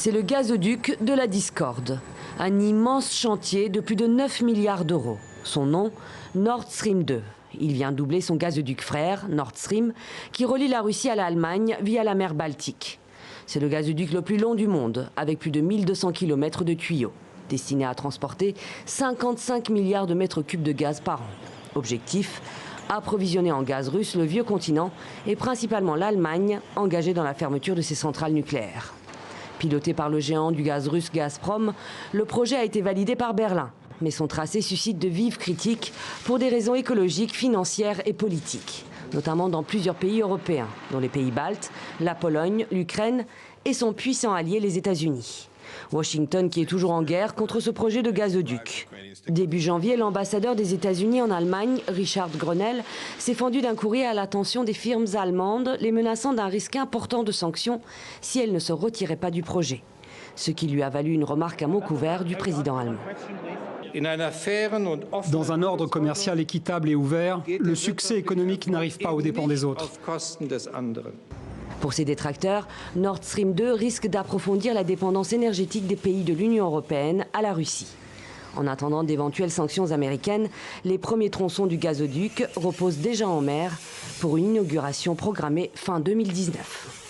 C'est le gazoduc de la discorde. Un immense chantier de plus de 9 milliards d'euros. Son nom, Nord Stream 2. Il vient doubler son gazoduc frère, Nord Stream, qui relie la Russie à l'Allemagne via la mer Baltique. C'est le gazoduc le plus long du monde, avec plus de 1200 km de tuyaux, destiné à transporter 55 milliards de mètres cubes de gaz par an. Objectif, approvisionner en gaz russe le vieux continent et principalement l'Allemagne, engagée dans la fermeture de ses centrales nucléaires. Piloté par le géant du gaz russe Gazprom, le projet a été validé par Berlin. Mais son tracé suscite de vives critiques pour des raisons écologiques, financières et politiques, notamment dans plusieurs pays européens, dont les pays baltes, la Pologne, l'Ukraine et son puissant allié les États-Unis. Washington qui est toujours en guerre contre ce projet de gazoduc. Début janvier, l'ambassadeur des États-Unis en Allemagne, Richard Grenell, s'est fendu d'un courrier à l'attention des firmes allemandes, les menaçant d'un risque important de sanctions si elles ne se retiraient pas du projet. Ce qui lui a valu une remarque à mots couverts du président allemand. Dans un ordre commercial équitable et ouvert, le succès économique n'arrive pas aux dépens des autres. Pour ses détracteurs, Nord Stream 2 risque d'approfondir la dépendance énergétique des pays de l'Union européenne à la Russie. En attendant d'éventuelles sanctions américaines, les premiers tronçons du gazoduc reposent déjà en mer pour une inauguration programmée fin 2019.